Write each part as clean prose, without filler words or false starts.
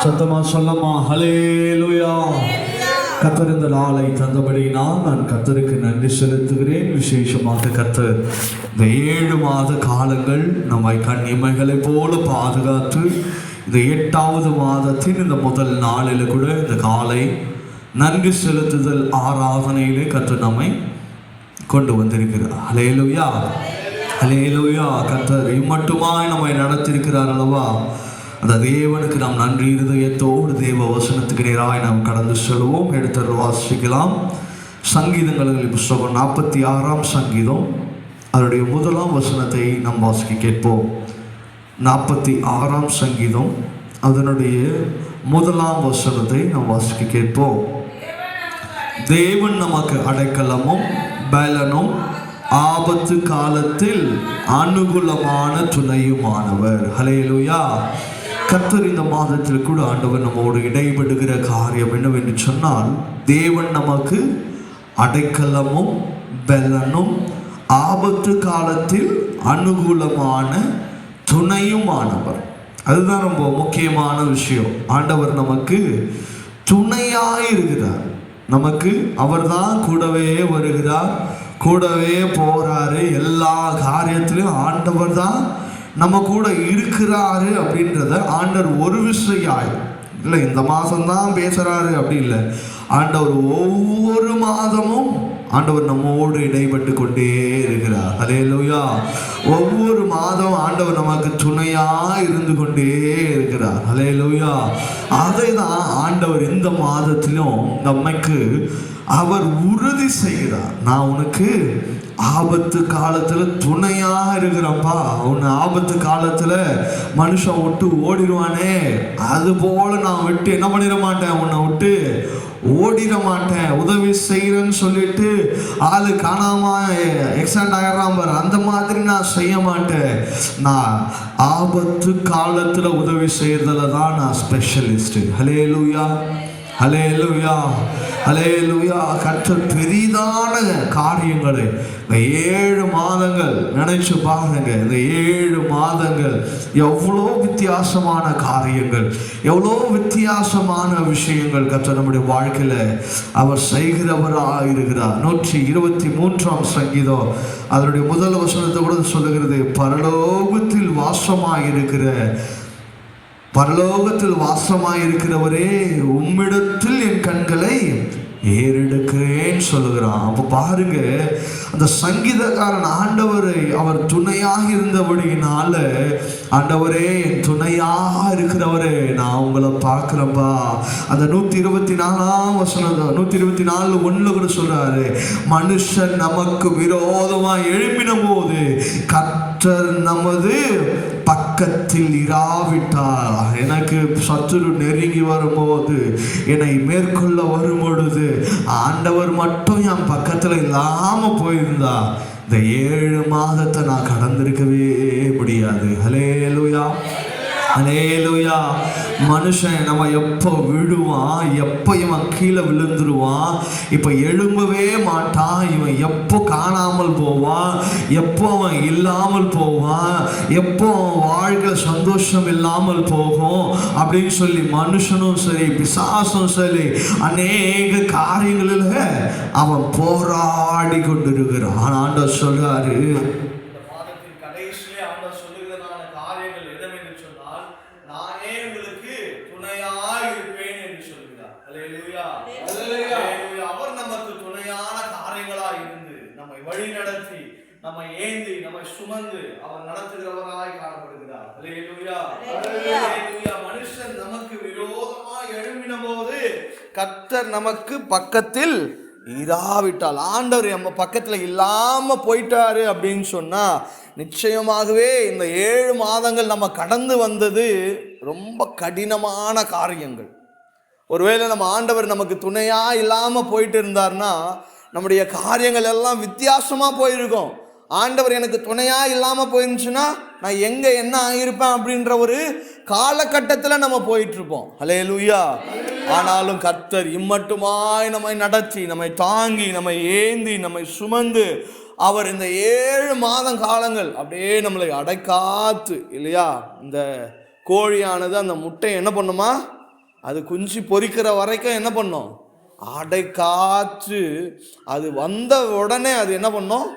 சத்தமா சொல்லமா ஹல்லேலூயா. கர்த்தர் இந்த நாளை தந்தபடி நான் கர்த்தருக்கு நன்றி செலுத்துகிறேன். விசேஷமாக கர்த்தர் இந்த 7 மாத காலங்கள் நம்மை கண் இமைகளை போல பாதுகாத்து இந்த 8வது மாதத்தின் இந்த முதல் நாளில் கூட இந்த காலை நன்றி செலுத்துதல் ஆராதனையிலே கர்த்தர் நம்மை கொண்டு வந்திருக்கிறார். ஹல்லேலூயா, ஹல்லேலூயா. கர்த்தர் இம்மட்டுமாய் நம்மை நடத்தியிருக்கிறார் அல்லவா? அந்த தேவனுக்கு நாம் நன்றி இருதயத்தோடு தேவ வசனத்துக்கு நேராய் நாம் கடந்து செல்வோம். எடுத்து வாசிக்கலாம். சங்கீதங்களின் புஸ்தகம் 46ஆம் சங்கீதம் அதனுடைய 1ஆம் வசனத்தை நாம் வாசிக்க கேட்போம். 46ஆம் சங்கீதம் அதனுடைய 1ஆம் வசனத்தை நாம் வாசிக்க கேட்போம். தேவன் நமக்கு அடைக்கலமும் பலனும் ஆபத்து காலத்தில் அனுகூலமான துணையுமானவர். ஹல்லேலூயா. கர்த்தர் இந்த மாதத்தில் கூட ஆண்டவர் நம்மோடு இடைபடுகிற காரியம் என்னவென்று சொன்னால், தேவன் நமக்கு அடைக்கலமும் பலனும் ஆபத்து காலத்தில் அனுகூலமான துணையுமானவர். அதுதான் ரொம்ப முக்கியமான விஷயம். ஆண்டவர் நமக்கு துணையாய் இருக்கிறார். நமக்கு அவர்தான் கூடவே வருகிறார், கூடவே போறாரு. எல்லா காரியத்திலும் ஆண்டவர் தான் நம்ம கூட இருக்கிறாரு அப்படின்றத ஆண்டவர் ஒரு விஷயம் இல்லை, இந்த மாதம்தான் பேசுறாரு அப்படி இல்லை. ஆண்டவர் ஒவ்வொரு மாதமும் ஆண்டவர் நம்மோடு இடைப்பட்டு கொண்டே இருக்கிறார். ஹல்லேலூயா. ஒவ்வொரு மாதம் ஆண்டவர் நமக்கு துணையா இருந்து கொண்டே இருக்கிறார். ஹல்லேலூயா. அதை தான் ஆண்டவர் இந்த மாதத்திலும் நமக்கு அவர் உறுதி செய்கிறார். நான் உனக்கு ஆபத்து காலத்துல துணையா இருக்கிறப்பா. உன்னை ஆபத்து காலத்துல மனுஷன் விட்டு ஓடிடுவானே, அது போல நான் விட்டு என்ன பண்ணிட மாட்டேன், உன்னை விட்டு ஓடிட மாட்டேன். உதவி செய்யறேன்னு சொல்லிட்டு ஆளு காணாம எக்ஸாண்ட் ஆயிடுறான் பாரு, அந்த மாதிரி நான் செய்ய மாட்டேன். நான் ஆபத்து காலத்துல உதவி செய்யறதுல தான் நான் ஸ்பெஷலிஸ்ட். ஹல்லேலூயா, ஹல்லேலூயா, ஹல்லேலூயா. கர்த்தர் பெரிதான காரியங்களை இந்த 7 மாதங்கள் நினைச்சு பாருங்க. இந்த 7 மாதங்கள் எவ்வளோ வித்தியாசமான காரியங்கள், எவ்வளோ வித்தியாசமான விஷயங்கள் கர்த்தர் நம்முடைய வாழ்க்கையில அவர் செய்கிறவராக இருக்கிறார். 123ஆம் சங்கீதம் அதனுடைய 1 வசனத்தை கூட சொல்லுகிறது, பரலோகத்தில் வாசமாயிருக்கிறவரே, உம்மிடத்தில் என் கண்களை ஏறெடுக்கிறேன் சொல்லுகிறான். அப்போ பாருங்க, அந்த சங்கீதக்காரன் ஆண்டவரை அவர் துணையாக இருந்தபடியினால, ஆண்டவரே என் துணையாக இருக்கிறவரே நான் உங்களை பார்க்கிறப்பா. அந்த 124ஆம் வசனம் 124:1 கூட சொல்றாரு, மனுஷன் நமக்கு விரோதமா எழும்பின போது கர்த்தர் நமது பக்கத்தில் இராவிட்டார். எனக்கு சத்துரு நெருங்கி வரும்போது, என்னை மேற்கொள்ள வரும் பொழுது ஆண்டவர் மட்டும் என் பக்கத்துல இல்லாம போயிருந்தா இந்த 7 மாதத்தை நான் கடந்திருக்கவே முடியாது. ஹல்லேலூயா, ஹல்லேலூயா. மனுஷன் நம்ம எப்போ விழுவான், எப்போ இவன் கீழே விழுந்துருவான், இப்போ எழும்பவே மாட்டான், இவன் எப்போ காணாமல் போவான், எப்போ அவன் இல்லாமல் போவான், எப்போ அவன் வாழ்க்கை சந்தோஷம் இல்லாமல் போகும் அப்படின்னு சொல்லி மனுஷனும் சரி பிசாசும் சரி அநேக காரியங்களில் அவன் போராடி கொண்டிருக்கிறான். ஆண்டவர் சொல்றாரு, அவர் நமக்கு துணையான காரியங்களாய் இருந்து நம்மை வழி நடத்தி நம்மை ஏந்தி நம்மை சுமந்து அவர் நடத்துகிறவராய் காணப்படுகிறார். ஹல்லேலூயா, ஹல்லேலூயா. மனுஷன் நமக்கு விரோதமாய் எழும்பின போது கர்த்தர் நமக்கு பக்கத்தில் இராவிட்டால், ஆண்டவர் நம்ம பக்கத்துல இல்லாம போயிட்டாரு அப்படின்னு சொன்னா, நிச்சயமாகவே இந்த 7 மாதங்கள் நம்ம கடந்து வந்தது ரொம்ப கடினமான காரியங்கள். ஒருவேளை நம்ம ஆண்டவர் நமக்கு துணையா இல்லாம போயிட்டு இருந்தார்னா நம்முடைய காரியங்கள் எல்லாம் வித்தியாசமா போயிருக்கும். ஆண்டவர் எனக்கு துணையா இல்லாம போயிருந்துச்சுன்னா நான் எங்க என்ன ஆகியிருப்பேன் அப்படின்ற ஒரு காலகட்டத்தில் நம்ம போயிட்டு இருப்போம். ஹல்லேலூயா. ஆனாலும் கர்த்தர் இம்மட்டுமாய் நம்மை நடத்தி நம்மை தாங்கி நம்மை ஏந்தி நம்மை சுமந்து அவர் இந்த 7 மாதம் காலங்கள் அப்படியே நம்மளை அடைக்காத்து இல்லையா. இந்த கோழியானது அந்த முட்டை என்ன பண்ணுமா, அது குஞ்சு பொரிக்கிற வரைக்கும் என்ன பண்ணும், அடை காற்று. அது வந்த உடனே அது என்ன பண்ணும்,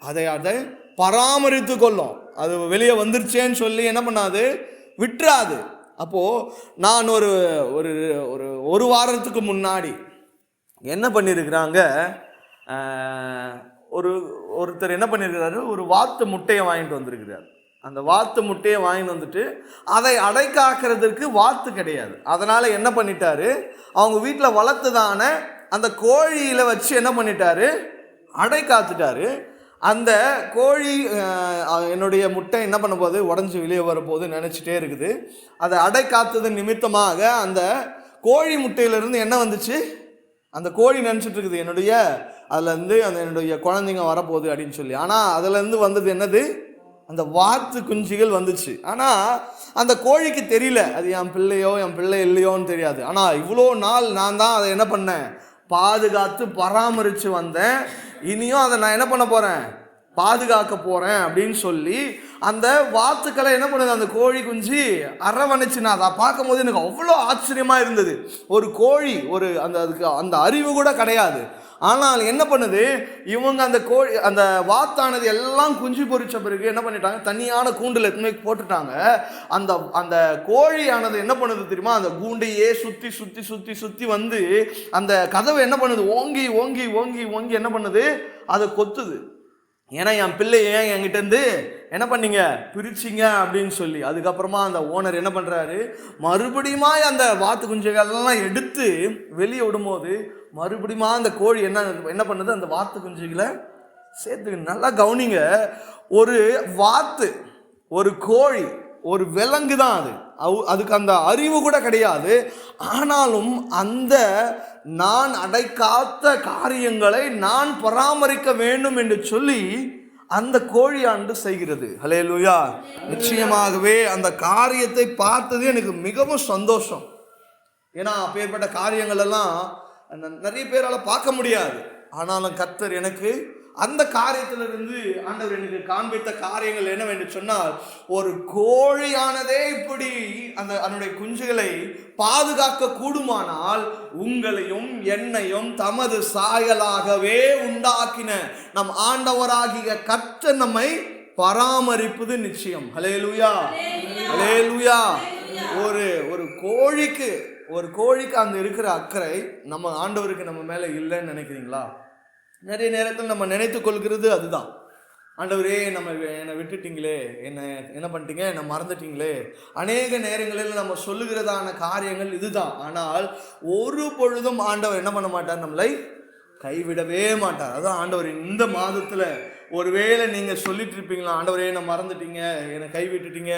அதை அதை பராமரித்து கொள்ளும். அது வெளியே வந்துருச்சேன்னு சொல்லி என்ன பண்ணாது, விட்டுறாது. அப்போது நான் ஒரு ஒரு ஒரு வாரத்துக்கு முன்னாடி என்ன பண்ணியிருக்கிறாங்க, ஒருத்தர் என்ன பண்ணியிருக்கிறாரு, ஒரு வாத்து முட்டையை வாங்கிட்டு வந்திருக்கிறார். அந்த வாத்து முட்டையை வாங்கிட்டு வந்துட்டு அதை அடை காக்கிறதுக்கு வாத்து கிடையாது. அதனால் என்ன பண்ணிட்டாரு, அவங்க வீட்டில் வளர்த்துதான அந்த கோழியில் வச்சு என்ன பண்ணிட்டாரு, அடை காத்துட்டாரு. அந்த கோழி என்னுடைய முட்டை என்ன பண்ண போது உடஞ்சி வெளியே வரப்போது நினச்சிட்டே இருக்குது. அதை அடை காத்தது நிமித்தமாக அந்த கோழி முட்டையிலேருந்து என்ன வந்துச்சு, அந்த கோழி நினச்சிட்டு இருக்குது அதுலேருந்து என்னுடைய குழந்தைங்க வரப்போகுது அப்படின்னு சொல்லி. ஆனால் அதுலேருந்து வந்தது என்னது, அந்த வாத்து குஞ்சுகள் வந்துச்சு. ஆனால் அந்த கோழிக்கு தெரியல அது என் பிள்ளையோ என் பிள்ளை இல்லையோன்னு தெரியாது. ஆனால் இவ்வளோ நாள் நான் தான் அதை என்ன பண்ணேன், பாதுகாத்து பராமரித்து வந்தேன். இனியும் அதை நான் என்ன பண்ண போகிறேன், பாதுகாக்க போகிறேன் அப்படின்னு சொல்லி அந்த வாத்துக்களை என்ன பண்ணுது, அந்த கோழி குஞ்சு அரவணைச்சு. நான் அதை பார்க்கும் போது எனக்கு அவ்வளோ ஆச்சரியமாக இருந்தது. ஒரு கோழி அதுக்கு அந்த அறிவு கூட கிடையாது. ஆனால் என்ன பண்ணுது, இவங்க அந்த கோழி அந்த வாத்தானது எல்லாம் குஞ்சு பொரிச்ச பிறகு என்ன பண்ணிட்டாங்க, தனியான கூண்டில் எத்தனை போட்டுட்டாங்க. அந்த கோழியானது என்ன பண்ணுது தெரியுமா, அந்த கூண்டையே சுற்றி சுற்றி சுற்றி சுற்றி வந்து அந்த கதவை என்ன பண்ணுது, ஓங்கி ஓங்கி ஓங்கி ஓங்கி என்ன பண்ணுது, அதை கொத்துது. ஏன்னா என் பிள்ளைய என்கிட்டேருந்து என்ன பண்ணீங்க, பிரிச்சிங்க அப்படின்னு சொல்லி. அதுக்கப்புறமா அந்த ஓனர் என்ன பண்ணுறாரு, மறுபடியுமா அந்த வாத்து குஞ்சுகளெல்லாம் எடுத்து வெளியே விடும்போது மறுபடியுமா அந்த கோழி என்ன பண்ணுது, அந்த வாத்து குஞ்சுகளை சேர்த்து. நல்லா கவனிங்க, ஒரு வாத்து, ஒரு கோழி, ஒரு விலங்கு தான் அதுக்கு அந்த அறிவு கூட கிடையாது. ஆனாலும் அந்த நான் அடைக்காத்த காரியங்களை நான் பராமரிக்க வேண்டும் என்று சொல்லி அந்த கோழியாண்டு செய்கிறது. ஹல்லேலூயா. நிச்சயமாகவே அந்த காரியத்தை பார்த்தது எனக்கு மிகவும் சந்தோஷம். ஏன்னா அப்பேற்பட்ட காரியங்கள் எல்லாம் நிறைய பேரால் பார்க்க முடியாது. ஆனாலும் கர்த்தர் எனக்கு அந்த காரியத்திலிருந்து ஆண்டவர் எனக்கு காண்பித்த காரியங்கள் என்னவென்று சொன்னால், ஒரு கோழியானதே இப்படி அதனுடைய குஞ்சுகளை பாதுகாக்க கூடுமானால் உங்களையும் என்னையும் தமது சாயலாகவே உண்டாக்கின நம் ஆண்டவராகிய கர்த்தர் நம்மை பராமரிப்பது நிச்சயம். ஹல்லேலூயா, ஹல்லேலூயா. ஒரு கோழிக்கு அந்த இருக்கிற அக்கறை நம்ம ஆண்டவருக்கு நம்ம மேலே இல்லைன்னு நினைக்கிறீங்களா? நிறைய நேரத்தில் நம்ம நினைத்து கொள்கிறது அதுதான். ஆண்டவரே என்னை விட்டுட்டீங்களே, என்ன பண்ணிட்டீங்க, என்னை மறந்துட்டீங்களே. அநேக நேரங்களில் நம்ம சொல்லுகிறதான காரியங்கள் இதுதான். ஆனால் ஒரு பொழுதும் ஆண்டவர் என்ன பண்ண மாட்டார், நம்மளை கைவிடவே மாட்டார். அதான் ஆண்டவர் இந்த மாதத்தில் ஒருவேளை நீங்கள் சொல்லிட்டு இருப்பீங்களா, ஆண்டவரே என்னை மறந்துட்டீங்க, என்னை கைவிட்டுட்டீங்க,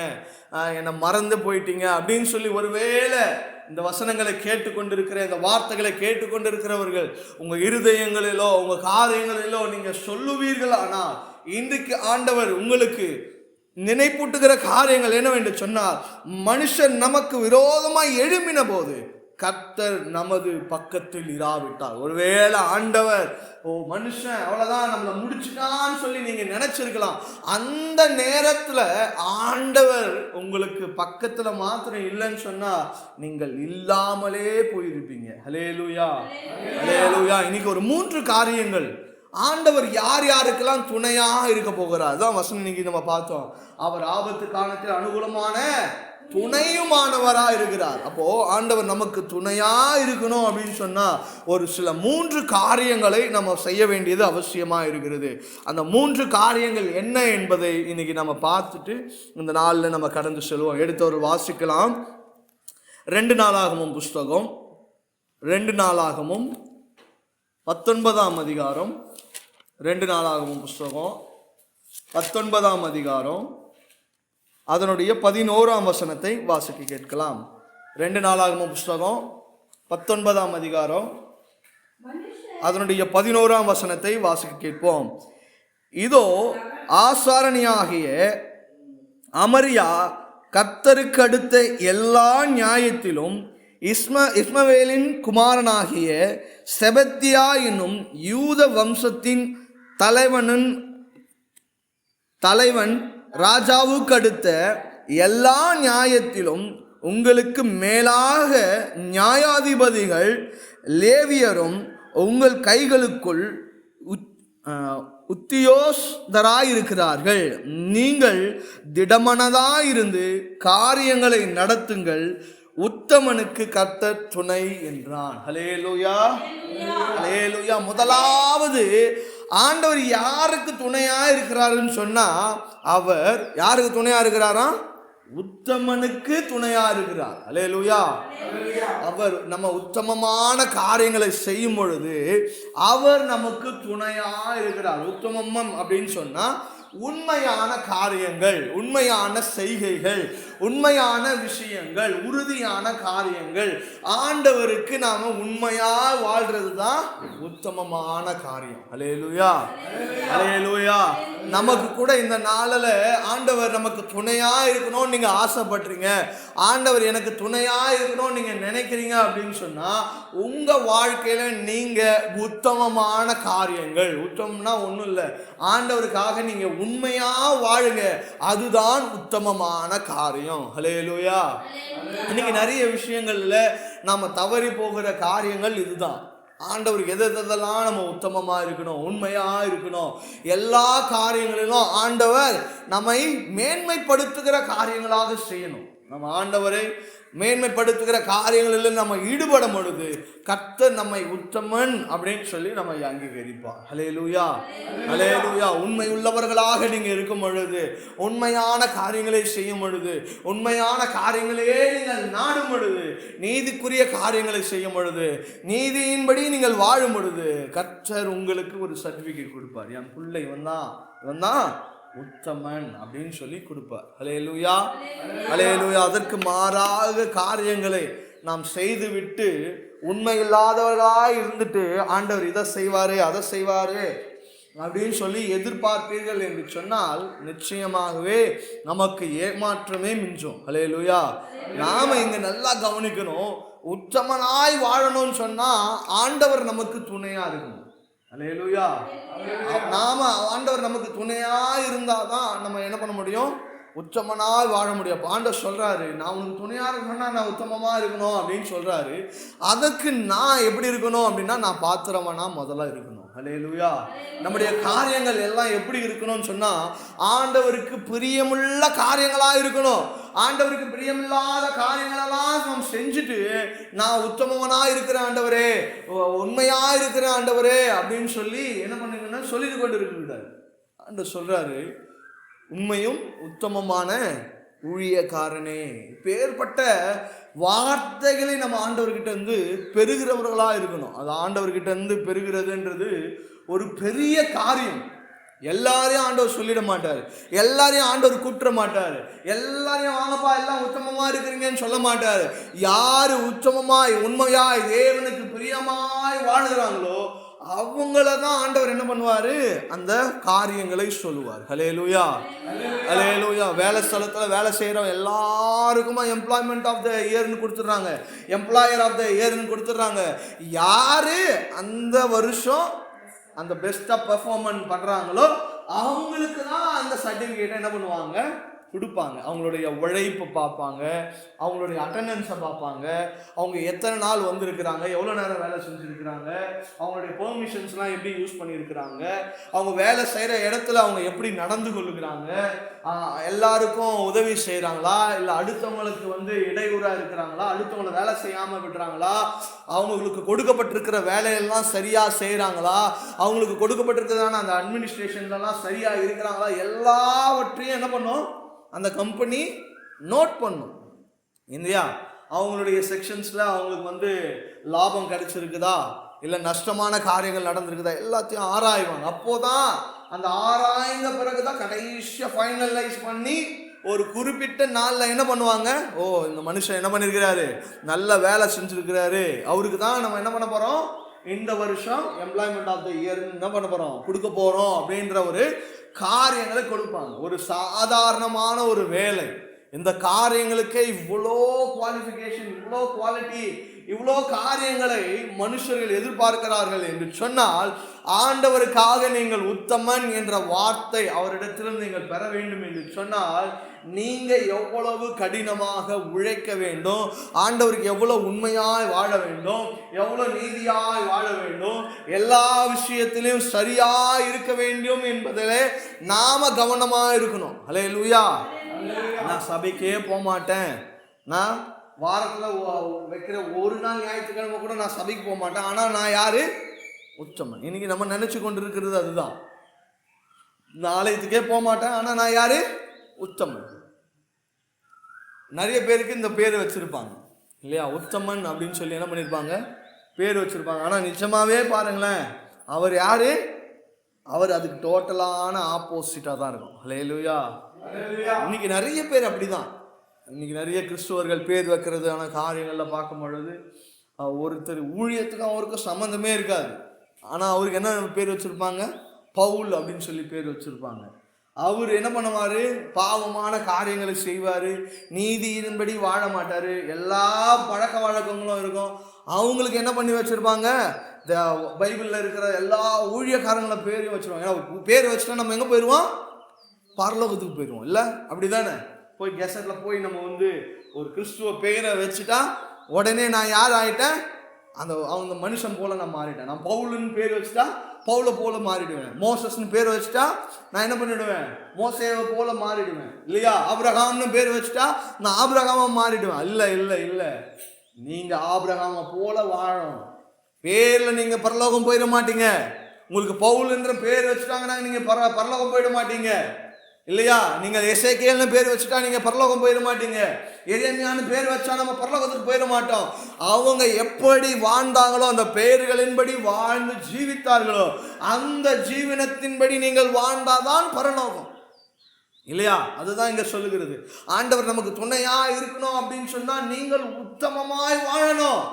என்னை மறந்து போயிட்டீங்க அப்படின்னு சொல்லி ஒருவேளை இந்த வசனங்களை கேட்டுக்கொண்டிருக்கிற, இந்த வார்த்தைகளை கேட்டுக்கொண்டிருக்கிறவர்கள் உங்கள் இருதயங்களிலோ உங்கள் காரியங்களிலோ நீங்கள் சொல்லுவீர்கள். ஆனால் இன்றைக்கு ஆண்டவர் உங்களுக்கு நினைப்பூட்டுகிற காரியங்கள் என்னவென்று சொன்னால், மனுஷன் நமக்கு விரோதமாய் எழும்பின போது கர்த்தர் நமது பக்கத்தில் இராவிட்டார். ஒருவேளை ஆண்டவர் மனுஷன் அவ்வளவுதான் நம்மளை முடிச்சுட்டான்னு சொல்லி நீங்க நினைச்சிருக்கலாம். அந்த நேரத்துல ஆண்டவர் உங்களுக்கு பக்கத்துல மாத்திரம் இல்லைன்னு சொன்னா நீங்கள் இல்லாமலே போயிருப்பீங்க. ஹல்லேலூயா, ஹல்லேலூயா. இன்னைக்கு ஒரு 3 காரியங்கள் ஆண்டவர் யார் யாருக்கெல்லாம் துணையா இருக்க போகிறார். அதான் வசனம் இன்னைக்கு நம்ம பார்த்தோம். அவர் ஆபத்து காலத்தில் அனுகூலமான துணையுமானவரா இருக்கிறார். அப்போ ஆண்டவர் நமக்கு துணையா இருக்கணும் அப்படின்னு சொன்னா ஒரு சில 3 காரியங்களை நம்ம செய்ய வேண்டியது அவசியமா இருக்கிறது. அந்த 3 காரியங்கள் என்ன என்பதை இன்னைக்கு நம்ம பார்த்துட்டு இந்த நாள்ல நம்ம கடந்து செல்வோம். எடுத்தவர் வாசிக்கலாம். 2 நாளாகமும் புஸ்தகம் 2 நாளாகமும் 19ஆம் அதிகாரம். 2 நாளாகமும் புஸ்தகம் 19ஆம் அதிகாரம் அதனுடைய 11ஆம் வசனத்தை வாசிக்க கேட்கலாம். 2 நாளாகமும் புஸ்தகம் 19ஆம் அதிகாரம் அதனுடைய 11ஆம் வசனத்தை வாசிக்க கேட்போம். இதோ ஆசாரணியாகிய அமரியா கர்த்தருக்கு அடுத்த எல்லா நியாயத்திலும் இஸ்மவேலின் குமாரனாகிய செபத்தியா என்னும் யூத வம்சத்தின் தலைவன் ராஜாவுக்கு அடுத்த எல்லா நியாயத்திலும் உங்களுக்கு மேலாக நியாயாதிபதிகள் லேவியரும் உங்கள் கைகளுக்குள் உத்தியோகஸ்தராயிருக்கிறார்கள். நீங்கள் திடமனதாயிருந்து காரியங்களை நடத்துங்கள், உத்தமனுக்கு கர்த்தர் துணை என்றான். ஹல்லேலூயா, ஹல்லேலூயா. முதலாவது ஆண்டவர் யாருக்கு துணையா இருக்கிறாருன்னு சொன்னா, அவர் யாருக்கு துணையா இருக்கிறாராம்? உத்தமனுக்கு துணையா இருக்கிறார். ஹல்லேலூயா. அவர் நம்ம உத்தமமான காரியங்களை செய்யும் பொழுது அவர் நமக்கு துணையா இருக்கிறார். உத்தமம் அப்படின்னு சொன்னா உண்மையான காரியங்கள், உண்மையான செய்கைகள், உண்மையான விஷயங்கள், உறுதியான காரியங்கள், ஆண்டவருக்கு நாம உண்மையா வாழ்றது தான் உத்தமமான காரியம். ஹல்லேலூயா, ஹல்லேலூயா. நமக்கு கூட இந்த நாளில் ஆண்டவர் நமக்கு துணையா இருக்கணும்னு நீங்க ஆசைப்படுறீங்க, ஆண்டவர் எனக்கு துணையா இருக்கணும்னு நீங்க நினைக்கிறீங்க அப்படின்னு சொன்னா உங்க வாழ்க்கையில நீங்க உத்தமமான காரியங்கள், உத்தமம்னா ஒண்ணும் இல்லை, ஆண்டவருக்காக நீங்க உண்மையா வாழுங்க, அதுதான் உத்தமமான காரியம். ஹல்லேலூயா. இன்னைக்கு நிறைய விஷயங்கள்ல நாம தவறி போகிற காரியங்கள் இதுதான். ஆண்டவருக்கு எதெல்லாம் நம்ம உத்தமமா இருக்கணும், உண்மையா இருக்கணும், எல்லா காரியங்களிலும் ஆண்டவர் நம்மை மேன்மைப்படுத்துகிற காரியங்களாக செய்யணும். நம்ம ஆண்டவரை மேன்மைப்படுத்துகிற காரியங்களில் நம்ம ஈடுபடும் பொழுது கர்த்தர் நம்மை உத்தமன் அப்படின்னு சொல்லி நம்ம அங்கீகரிப்பார். ஹல்லேலூயா, ஹல்லேலூயா. உண்மை உள்ளவர்களாக நீங்க இருக்கும் பொழுது, உண்மையான காரியங்களை செய்யும் பொழுது, உண்மையான காரியங்களையே நீங்கள் நாடும் பொழுது, நீதிக்குரிய காரியங்களை செய்யும் பொழுது, நீதியின்படி நீங்கள் வாழும் பொழுது கர்த்தர் உங்களுக்கு ஒரு சர்டிபிகேட் கொடுப்பார். என் பிள்ளை இவன் தான் உத்தமன் அப்படின்னு சொல்லி கொடுப்பார். ஹல்லேலூயா, ஹல்லேலூயா. அதற்கு மாறாக காரியங்களை நாம் செய்துவிட்டு உண்மை இல்லாதவர்களாய் இருந்துட்டு ஆண்டவர் இதை செய்வாரு அதை செய்வாரு அப்படின்னு சொல்லி எதிர்பார்ப்பீர்கள் என்று சொன்னால் நிச்சயமாகவே நமக்கு ஏமாற்றமே மிஞ்சும். ஹல்லேலூயா. நாம இங்க நல்லா கவனிக்கணும். உத்தமனாய் வாழணும்னு சொன்னா ஆண்டவர் நமக்கு துணையா இருக்கணும். ஹல்லேலூயா. நாம ஆண்டவர் நமக்கு துணையா இருந்தாதான் நம்ம என்ன பண்ண முடியும்? உத்தமனாய் வாழ முடியும். ஆண்டவர் சொல்றாரு, நான் உனக்கு துணையா இருக்கணும்னா நான் உத்தமமா இருக்கணும் அப்படின்னு சொல்றாரு. அதற்கு நான் எப்படி இருக்கணும் அப்படின்னா, நான் பாத்திரமானா முதல்ல இருக்கணும். ஹல்லேலூயா. நம்முடைய காரியங்கள் எல்லாம் எப்படி இருக்கணும்னு சொன்னா ஆண்டவருக்கு பிரியமுள்ள காரியங்களா இருக்கணும். ஆண்டவருக்கு பிரியமில்லாத காரியங்களெல்லாம் நாம் செஞ்சுட்டு நான் உத்தமவனா இருக்கிற ஆண்டவரே, உண்மையா இருக்கிற ஆண்டவரே அப்படின்னு சொல்லி என்ன பண்ணுங்கன்னா சொல்லிட்டு கொண்டு இருக்கிறார். ஆண்டவர் சொல்றாரு, உண்மையும் உத்தமமான ஊழியக்காரனே. பேர்பட்ட வார்த்தைகளை நம்ம ஆண்டவர்கிட்ட இருந்து பெறுகிறவர்களா இருக்கணும். அது ஆண்டவர்கிட்ட இருந்து பெறுகிறதுன்றது ஒரு பெரிய காரியம். எல்லாரையும் ஆண்டவர் சொல்லிட மாட்டார், எல்லாரையும் ஆண்டவர் கூப்பிட மாட்டார், எல்லாரையும் வாங்கப்பா எல்லாம் உத்தமமா இருக்கிறீங்கன்னு சொல்ல மாட்டார். யாரு உத்தமமாய் உண்மையாய் தேவனுக்கு பிரியமாய் வாழ்கிறாங்களோ அவங்கள தான் ஆண்டவர் என்ன பண்ணுவாரு? அந்த காரியங்களை சொல்லுவார். ஹல்லேலூயா, ஹல்லேலூயா. வேலை ஸ்தலத்தில் வேலை செய்கிறோம் எல்லாருக்குமா எம்ப்ளாய்மெண்ட் ஆஃப் த இயர்னு கொடுத்துட்றாங்க, எம்ப்ளாயர் ஆஃப் த இயர்னு கொடுத்துட்றாங்க. யாரு அந்த வருஷம் அந்த பெஸ்ட்டாக பெர்ஃபார்மன்ஸ் பண்ணுறாங்களோ அவங்களுக்கு தான் அந்த சர்டிஃபிகேட்டை என்ன பண்ணுவாங்க? கொடுப்பாங்க. அவங்களுடைய உழைப்பு பார்ப்பாங்க, அவங்களுடைய அட்டண்டன்ஸை பார்ப்பாங்க, அவங்க எத்தனை நாள் வந்திருக்கிறாங்க, எவ்வளோ நேரம் வேலை செஞ்சுருக்கிறாங்க, அவங்களுடைய பெர்மிஷன்ஸ்லாம் எப்படி யூஸ் பண்ணியிருக்கிறாங்க, அவங்க வேலை செய்கிற இடத்துல அவங்க எப்படி நடந்து கொள்ளுகிறாங்க, எல்லாருக்கும் உதவி செய்கிறாங்களா, இல்லை அடுத்தவங்களுக்கு இடையூறாக இருக்கிறாங்களா, அடுத்தவங்களை வேலை செய்யாமல் விடுறாங்களா, அவங்களுக்கு கொடுக்கப்பட்டிருக்கிற வேலையெல்லாம் சரியாக செய்கிறாங்களா, அவங்களுக்கு கொடுக்கப்பட்டிருக்கிறதான அந்த அட்மினிஸ்ட்ரேஷன்லாம் சரியாக இருக்கிறாங்களா, எல்லாவற்றையும் என்ன பண்ணும்? அந்த கம்பெனி நோட் பண்ணும் இல்லையா? அவங்களுடைய செக்ஷன்ஸில் அவங்களுக்கு லாபம் கிடைச்சிருக்குதா, இல்லை நஷ்டமான காரியங்கள் நடந்திருக்குதா, எல்லாத்தையும் ஆராய்வாங்க. அப்போதான் அந்த ஆராய்ந்த பிறகுதான் கடைசியாக ஃபைனலைஸ் பண்ணி ஒரு குறிப்பிட்ட நாளில் என்ன பண்ணுவாங்க? ஓ, இந்த மனுஷன் என்ன பண்ணியிருக்கிறாரு, நல்ல வேலை செஞ்சுருக்கிறாரு, அவருக்கு தான் நம்ம என்ன பண்ண போகிறோம்? இந்த வருஷம் எம்ப்ளாய்மெண்ட் ஆஃப் த இயர் என்ன பண்ண போகிறோம்? கொடுக்க போகிறோம் அப்படின்ற ஒரு காரியங்களை கொடுப்பாங்க. ஒரு சாதாரணமான ஒரு வேலை, இந்த காரியங்களுக்கு இவ்வளோ குவாலிஃபிகேஷன், இவ்வளோ குவாலிட்டி, இவ்வளோ காரியங்களை மனுஷர்கள் எதிர்பார்க்கிறார்கள் என்று சொன்னால் ஆண்டவருக்காக நீங்கள் உத்தமன் என்ற வார்த்தை அவரிடத்திலிருந்து நீங்கள் பெற வேண்டும் என்று சொன்னால் நீங்க எவ்வளவு கடினமாக உழைக்க வேண்டும், ஆண்டவருக்கு எவ்வளவு உண்மையாய் வாழ வேண்டும், எவ்வளவு நீதியாய் வாழ வேண்டும், எல்லா விஷயத்திலும் சரியாய் இருக்க வேண்டும் என்பதிலே நாம கவனமா இருக்கணும். ஹல்லேலூயா. நான் சபைக்கே போக மாட்டேன், நான் வாரத்தில் வைக்கிற ஒரு நாள் ஞாயிற்றுக்கிழமை கூட நான் சபைக்கு போக மாட்டேன், ஆனால் நான் யாரு? உத்தமன். இன்னைக்கு நம்ம நினைச்சு கொண்டு இருக்கிறது அதுதான். ஆலயத்துக்கே போக மாட்டேன், ஆனால் நான் யாரு? உத்தமன். நிறைய பேருக்கு இந்த பேர் வச்சிருப்பாங்க இல்லையா, உத்தமன் அப்படின்னு சொல்லி என்ன பண்ணியிருப்பாங்க, பேர் வச்சிருப்பாங்க. ஆனால் நிஜமாவே பாருங்களேன், அவர் யாரு? அவர் அதுக்கு டோட்டலான ஆப்போசிட்டாக தான் இருக்கும். ஹல்லேலூயா. இன்னைக்கு நிறைய பேர் அப்படிதான். இன்னைக்கு நிறைய கிறிஸ்துவர்கள் பேர் வைக்கிறதான காரியங்களில் பார்க்கும் பொழுது ஒருத்தர் ஊழியத்துக்கும் அவருக்கும் சம்மந்தமே இருக்காது, ஆனால் அவருக்கு என்ன பேர் வச்சுருப்பாங்க? பவுல் அப்படின்னு சொல்லி பேர் வச்சுருப்பாங்க. அவர் என்ன பண்ணுவார்? பாவமான காரியங்களை செய்வார், நீதியின்படி வாழ மாட்டார், எல்லா பழக்க வழக்கங்களும் இருக்கும். அவங்களுக்கு என்ன பண்ணி வச்சுருப்பாங்க? இந்த பைபிளில் இருக்கிற எல்லா ஊழியக்காரங்கள பேரையும் வச்சுருவாங்க. ஏன்னா பேர் வச்சுட்டா நம்ம எங்கே போயிடுவோம்? பரலோகத்துக்கு போயிடுவோம் இல்லை? அப்படி தானே? போய் கெசட்டில் போய் நம்ம ஒரு கிறிஸ்துவ பெயரை வச்சுட்டா உடனே நான் யார் ஆகிட்டேன்? அவங்க மனுஷன் போல நான் மாறிட்டேன். நான் பவுலுன்னு பேர் வச்சுட்டா பவுலை போல மாறிடுவேன். மோசஸ்ன்னு பேர் வச்சுட்டா நான் என்ன பண்ணிடுவேன்? மோசேவை போல மாறிடுவேன் இல்லையா? ஆபிரகாம்னு பேர் வச்சுட்டா நான் ஆபிரகாமா மாறிடுவேன். இல்லை இல்லை இல்லை, நீங்கள் ஆபிரகாமை போல வாழணும். பேரில் நீங்கள் பரலோகம் போயிட மாட்டீங்க. உங்களுக்கு பவுல்ன்ற பேர் வச்சுட்டாங்கன்னா நீங்கள் பரலோகம் போயிட மாட்டீங்க இல்லையா? நீங்கள் எசேக்கியேல்னு பேர் வச்சுட்டா நீங்கள் பரலோகம் போயிட மாட்டீங்க. எரேமியான்னு பேர் வச்சா நம்ம பரலோகத்துக்கு போயிட மாட்டோம். அவங்க எப்படி வாழ்ந்தாங்களோ, அந்த பெயர்களின்படி வாழ்ந்து ஜீவித்தார்களோ, அந்த ஜீவனத்தின்படி நீங்கள் வாழ்ந்தாதான் பரலோகம் இல்லையா? அதுதான் இங்க சொல்லுகிறது. ஆண்டவர் நமக்கு துணையா இருக்கணும் அப்படின்னு சொன்னா நீங்கள் உத்தமமாய் வாழணும்.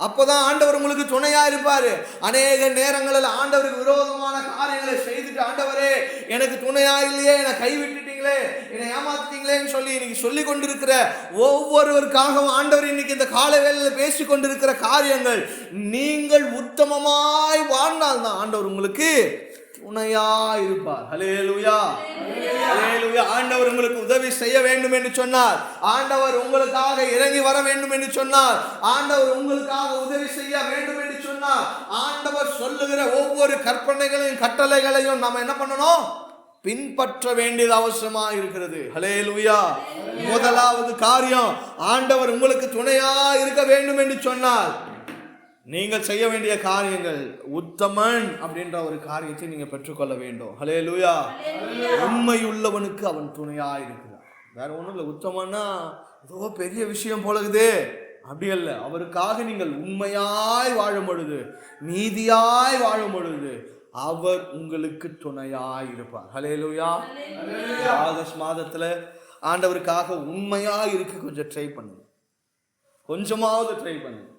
அப்போதான் ஆண்டவர் உங்களுக்கு துணையா இருப்பாரு. அநேக நேரங்களில் ஆண்டவருக்கு விரோதமான காரியங்களை செய்துட்டு, ஆண்டவரே எனக்கு துணையா இல்லையே, என்னை கைவிட்டுட்டீங்களே, என்னை ஏமாத்திட்டீங்களேன்னு சொல்லி இன்னைக்கு சொல்லி கொண்டிருக்கிற ஒவ்வொருவருக்காகவும் ஆண்டவர் இன்னைக்கு இந்த கால வேளையில் பேசி கொண்டிருக்கிற காரியங்கள், நீங்கள் உத்தமமாய் வாழ்ந்தால்தான் ஆண்டவர் உங்களுக்கு துணையா இருப்பார். ஹல்லேலூயா. ஹல்லேலூயா. ஆண்டவர் உங்களுக்கு உதவி செய்ய வேண்டும் என்று சொன்னார், ஆண்டவர் உங்களுக்காக இறங்கி வர வேண்டும் என்று சொன்னார், ஆண்டவர் உங்களுக்காக உதவி செய்ய வேண்டும் என்று சொன்னார், ஆண்டவர் சொல்லுகிற ஒவ்வொரு கற்பனைகளையும் கட்டளைகளையும் நாம என்ன பண்ணணும்? பின்பற்ற வேண்டியது அவசியமா இருக்கிறது. ஹல்லேலூயா. முதலாவது காரியம், ஆண்டவர் உங்களுக்கு துணையா இருக்க வேண்டும் என்று சொன்னார், நீங்கள் செய்ய வேண்டிய காரியங்கள் உத்தமன் அப்படின்ற ஒரு காரியத்தை நீங்க பெற்றுக்கொள்ள வேண்டும். ஹல்லேலூயா. உண்மையுள்ளவனுக்கு அவன் துணையா இருக்கிறான். வேற ஒண்ணும் இல்லை. உத்தமன்னா ஏதோ பெரிய விஷயம் போலகுது அப்படி அல்ல. அவருக்காக நீங்கள் உண்மையாய் வாழும் பொழுது, நீதியாய் வாழும் பொழுது அவர் உங்களுக்கு துணையாய் இருப்பார். ஹல்லேலூயா. ஆகஸ்ட் மாதத்துல ஆண்டவருக்காக உண்மையா இருக்க கொஞ்சம் ட்ரை பண்ணுங்க, கொஞ்சமாவது ட்ரை பண்ணுங்க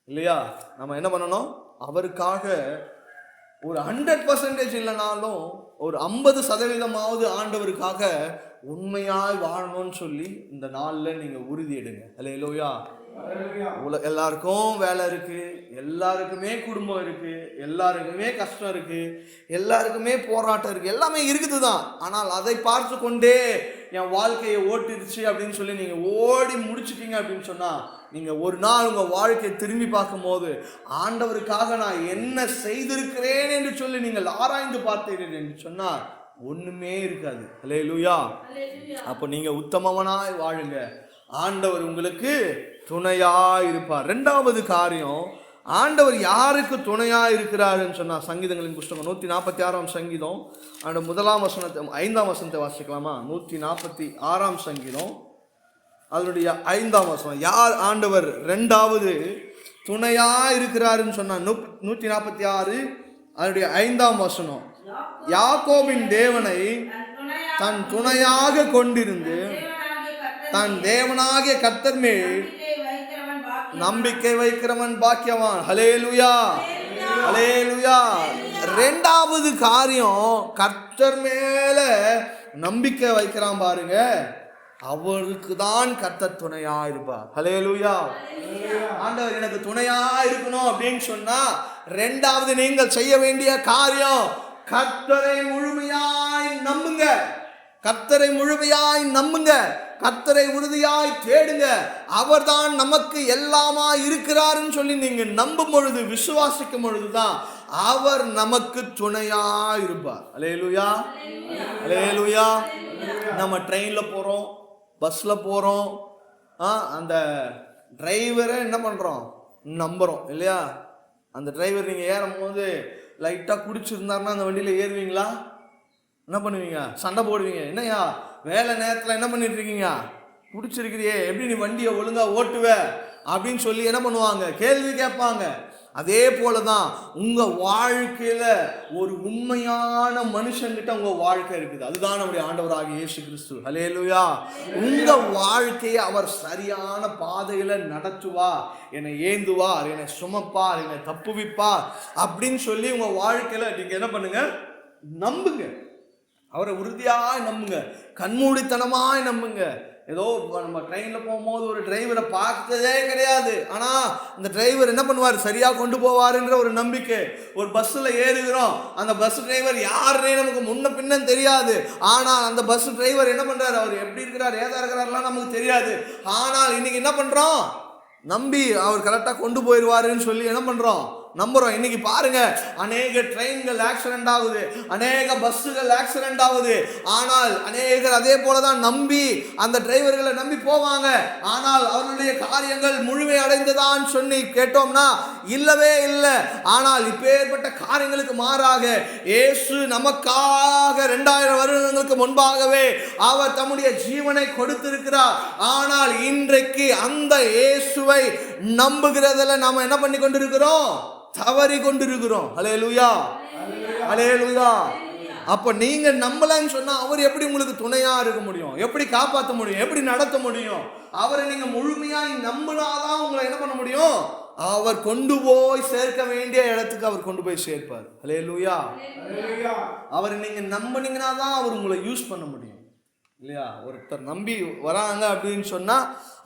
இல்லையா? நம்ம என்ன பண்ணணும்? அவருக்காக ஒரு 100% இல்லைனாலும் ஒரு 50% ஆண்டவருக்காக உண்மையாய் வாழணும்னு சொல்லி இந்த நாளில் நீங்க உறுதி எடுங்க. ஹல்லேலூயா. எல்லாருக்கும் வேலை இருக்கு, எல்லாருக்குமே குடும்பம் இருக்கு, எல்லாருக்குமே கஷ்டம் இருக்கு, எல்லாருக்குமே போராட்டம் இருக்கு, எல்லாமே இருக்குது தான். ஆனால் அதை பார்த்து கொண்டே என் வாழ்க்கையை ஓட்டிடுச்சு அப்படின்னு சொல்லி நீங்க ஓடி முடிச்சுட்டீங்க அப்படின்னு சொன்னா, நீங்க ஒரு நாள் உங்க வாழ்க்கையை திரும்பி பார்க்கும் போது, ஆண்டவருக்காக நான் என்ன செய்திருக்கிறேன் என்று சொல்லி நீங்கள் ஆராய்ந்து பார்த்தீர்கள் என்று சொன்னால் ஒண்ணுமே இருக்காது. ஹல்லேலூயா. அப்போ நீங்க உத்தமவனாய் வாழுங்க, ஆண்டவர் உங்களுக்கு துணையா இருப்பார். இரண்டாவது காரியம், ஆண்டவர் யாருக்கு துணையா இருக்கிறாருன்னு சொன்னா, சங்கீதங்களின் புஸ்தகம் 146ஆம் சங்கீதம் அந்த 1ஆம் வசனத்தை 5ஆம் வசனத்தை வாசிக்கலாமா? 146ஆம் சங்கீதம் அதனுடைய 5ஆம் வசனம். யார் ஆண்டவர் இரண்டாவது துணையா இருக்கிறாருன்னு சொன்னா, 146 அதனுடைய 5ஆம் வசனம். யாக்கோபின் தேவனை தன் துணையாக கொண்டிருந்து தன் தேவனாகிய கர்த்தர் மேல் நம்பிக்கை வைக்கிறவன் பாக்கியவான். ஹல்லேலூயா. ஹல்லேலூயா. இரண்டாவது காரியம், கர்த்தர் மேல நம்பிக்கை வைக்கிறான் பாருங்க, அவருக்கு தான் கர்த்தர் துணையா இருப்பார். ஹல்லேலூயா. ஆண்டவர் எனக்கு துணையா இருக்கணும் அப்படின்னு சொன்னா, இரண்டாவது நீங்கள் செய்ய வேண்டிய காரியம், கர்த்தரை முழுமையாய் நம்புங்க. கர்த்தரை முழுமையாய் நம்புங்க, கர்த்தரை உறுதியாய் தேடுங்க. அவர்தான் நமக்கு எல்லாமா இருக்கிறாருன்னு சொல்லி நீங்க நம்பும் பொழுது, விசுவாசிக்கும் பொழுதுதான் அவர் நமக்கு துணையா இருப்பார். அல்லேலூயா, அல்லேலூயா. நம்ம ட்ரெயின்ல போறோம், பஸ்ல போறோம், அந்த டிரைவரை என்ன பண்றோம், நம்புறோம் இல்லையா? அந்த டிரைவர் நீங்க ஏறும் போது லைட்டா குடிச்சிருந்தாருன்னா அந்த வண்டியில ஏறுவீங்களா? என்ன பண்ணுவீங்க? சண்டை போடுவீங்க. என்னையா வேலை நேரத்தில் என்ன பண்ணிட்டு இருக்கீங்க, குடிச்சிருக்கிறியே, எப்படி நீ வண்டியை ஒழுங்கா ஓட்டுவ அப்படின்னு சொல்லி என்ன பண்ணுவாங்க, கேள்வி கேட்பாங்க. அதே போலதான் உங்க வாழ்க்கையில ஒரு உண்மையான மனுஷங்கிட்ட உங்க வாழ்க்கை இருக்குது. அதுதான் நம்முடைய ஆண்டவராகிய இயேசு கிறிஸ்து. ஹல்லேலூயா. உங்க வாழ்க்கையை அவர் சரியான பாதையில நடத்துவார், என்னை ஏந்துவார், என்னை சுமப்பார், என்னை தப்புவிப்பார் அப்படின்னு சொல்லி உங்க வாழ்க்கையில நீங்க என்ன பண்ணுங்க, நம்புங்க. அவரை உறுதியாய் நம்புங்க, கண்மூடித்தனமாய் நம்புங்க. ஏதோ நம்ம ட்ரெயினில் போகும்போது ஒரு டிரைவரை பார்த்ததே கிடையாது, ஆனால் அந்த டிரைவர் என்ன பண்ணுவார், சரியாக கொண்டு போவாருன்ற ஒரு நம்பிக்கை. ஒரு பஸ்ஸில் ஏறுகிறோம், அந்த பஸ் டிரைவர் யாருன்னே நமக்கு முன்ன பின்ன தெரியாது. ஆனால் அந்த பஸ் டிரைவர் என்ன பண்ணுறாரு, அவர் எப்படி இருக்கிறார், ஏதா இருக்கிறாருலாம் நமக்கு தெரியாது. ஆனால் இன்னைக்கு என்ன பண்ணுறோம், நம்பி அவர் கரெக்டாக கொண்டு போயிடுவாருன்னு சொல்லி என்ன பண்ணுறோம், நம்புறோம். இன்னைக்கு பாருங்க, அநேக ட்ரெயின்கள் ஆக்சிடென்ட் ஆகுது, அநேக பஸ்ஸுகள் ஆக்சிடென்ட் ஆகுது. ஆனால் அநேகர் அதே போலதான் நம்பி அந்த டிரைவர்களை நம்பி போவாங்க. ஆனால் அவர்களுடைய காரியங்கள் முழுமை அடைந்ததான் சொல்லி கேட்டோம்னா இல்லவே இல்லை. ஆனால் இப்பேற்பட்ட காரியங்களுக்கு மாறாக இயேசு நமக்காக 2000 வருடங்களுக்கு முன்பாகவே அவர் தம்முடைய ஜீவனை கொடுத்திருக்கிறார். ஆனால் இன்றைக்கு அந்த இயேசுவை நம்புகிறதுல நாம என்ன பண்ணி கொண்டிருக்கிறோம், தவறி கொண்டிருக்கிறோம். அல்லேலூயா, அல்லேலூயா. அப்ப நீங்க நம்பலன்னு சொன்னா அவர் எப்படி உங்களுக்கு துணையா இருக்க முடியும், எப்படி காப்பாற்ற முடியும், எப்படி நடத்த முடியும்? அவரை நீங்க முழுமையாய் நம்பினாதான் உங்களை என்ன பண்ண முடியும், அவர் கொண்டு போய் சேர்க்க வேண்டிய இடத்துக்கு அவர் கொண்டு போய் சேர்ப்பார். அல்லேலூயா. அவரை நீங்க நம்பினீங்கன்னா தான் அவர் உங்களை யூஸ் பண்ண முடியும் இல்லையா? ஒருத்தர் நம்பி வராங்க அப்படின்னு சொன்னா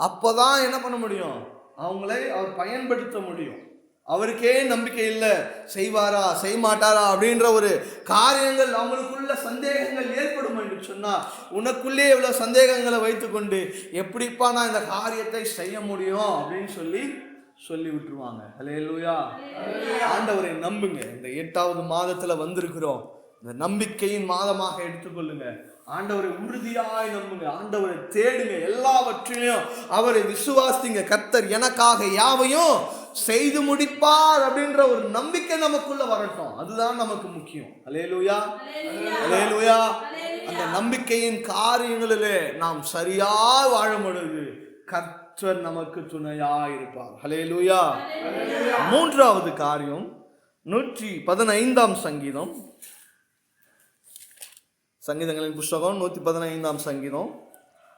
அப்பதான் என்ன பண்ண முடியும், அவங்களை அவர் பயன்படுத்த முடியும். அவருக்கே நம்பிக்கை இல்லை, செய்வாரா செய்ய மாட்டாரா அப்படின்ற ஒரு காரியங்கள் அவங்களுக்குள்ள சந்தேகங்கள் ஏற்படும் என்று சொன்னா, உனக்குள்ளே இவ்வளவு சந்தேகங்களை வைத்துக்கொண்டு எப்படிப்பா நான் இந்த காரியத்தை செய்ய முடியும் அப்படின்னு சொல்லி விட்டுருவாங்க. அல்லேலூயா. ஆண்டவரை நம்புங்க. இந்த 8வது மாதத்துல வந்திருக்கிறோம், இந்த நம்பிக்கையின் மாதமாக எடுத்துக்கொள்ளுங்க. ஆண்டவரை உறுதியாய் நம்புங்க, ஆண்டவரை தேடுங்க, எல்லாவற்றிலையும் அவரை விசுவாசிங்க. கர்த்தர் எனக்காக யாவையும் செய்து முடிப்பார் அப்படின்ற ஒரு நம்பிக்கை நமக்குள்ள வரட்டும், அதுதான் நமக்கு முக்கியம். அல்லேலூயா, அல்லேலூயா. அந்த நம்பிக்கையின் காரியங்களிலே நாம் சரியா வாழும் பொழுது கர்த்தர் நமக்கு துணையா இருப்பார். அல்லேலூயா. 3வது காரியம் 115ஆம் சங்கீதம், சங்கீதங்களின் புஸ்தகம் 115ஆம் சங்கீதம்,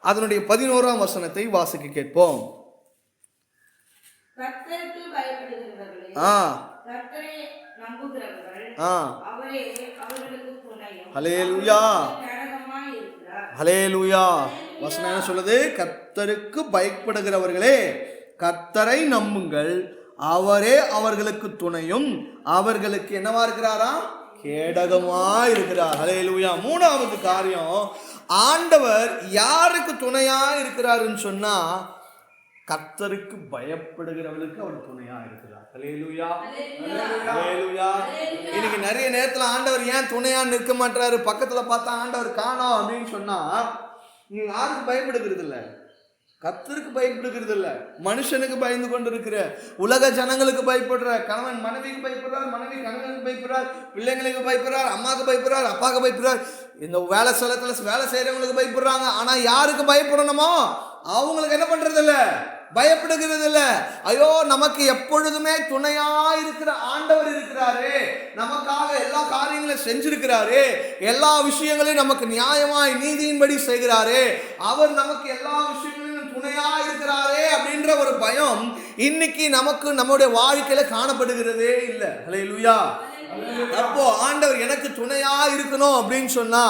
அதனுடைய 11ஆம் வசனத்தை வாசிக்க கேட்போம். கர்த்தருக்கு பயப்படுகிறவர்களே, கர்த்தரை நம்புகிறவர்கள், அவரே அவர்களுக்கு துணையும். ஹல்லேலூயா, கேடகமாய் இருக்கிறார். ஹல்லேலூயா. வசனம் என்ன சொல்லுது? கர்த்தருக்கு பயப்படுகிறவர்களே, கர்த்தரை நம்புங்கள், அவரே அவர்களுக்கு துணையும், அவர்களுக்கு என்னவா இருக்கிறாரா, கேடகமா இருக்கிறார். ஹல்லேலூயா. 3வது காரியம், ஆண்டவர் யாருக்கு துணையா இருக்கிறாருன்னு சொன்னா கர்த்தருக்கு பயப்படுகிறவர்களுக்கு அவர் துணையா இருக்கிறார். ஹல்லேலூயா, ஹல்லேலூயா. இன்னைக்கு நிறைய நேரத்துல ஆண்டவர் ஏன் துணையா நிற்க மாட்டாரு, பக்கத்துல பார்த்தா ஆண்டவர் காணோம் அப்படின்னு சொன்னா நீங்க யாருக்கு பயப்படுகிறது இல்லை, கர்த்தருக்கு பயப்படுகிறது இல்லை, மனுஷனுக்கு பயந்து கொண்டு இருக்கிற, உலக ஜனங்களுக்கு பயப்படுற, கணவன் மனைவிக்கு பயப்படுறார், மனைவி கணவனுக்கு பயப்படுறார், பிள்ளைங்களுக்கு பயப்படுறார், அம்மாவுக்கு பயப்படுறார், அப்பாவுக்கு பயப்படுறார், இந்த வேலை ஸ்தலத்துல வேலை செய்யறவங்களுக்கு பயப்படுறாங்க. ஆனா யாருக்கு பயப்படணுமோ அவங்களுக்கு என்ன பண்றது இல்ல, பயப்படுகிறது இல்ல. ஐயோ, நமக்கு எப்பொழுதுமே துணையா இருக்கிற ஆண்டவர் இருக்கிறாரு, நமக்காக எல்லா காரியங்களையும் செஞ்சிருக்கிறாரு, எல்லா விஷயங்களையும் நமக்கு நியாயமாய் நீதியின்படி செய்கிறாரு, அவர் நமக்கு எல்லா விஷயங்களையும் துணையா இருக்கிறாரே அப்படின்ற ஒரு பயம் இன்னைக்கு நமக்கு நம்முடைய வாழ்க்கையில காணப்படுகிறதே இல்லை. ஹல்லேலூயா. அப்போ ஆண்டவர் எனக்கு துணையா இருக்கணும் அப்படின்னு சொன்னா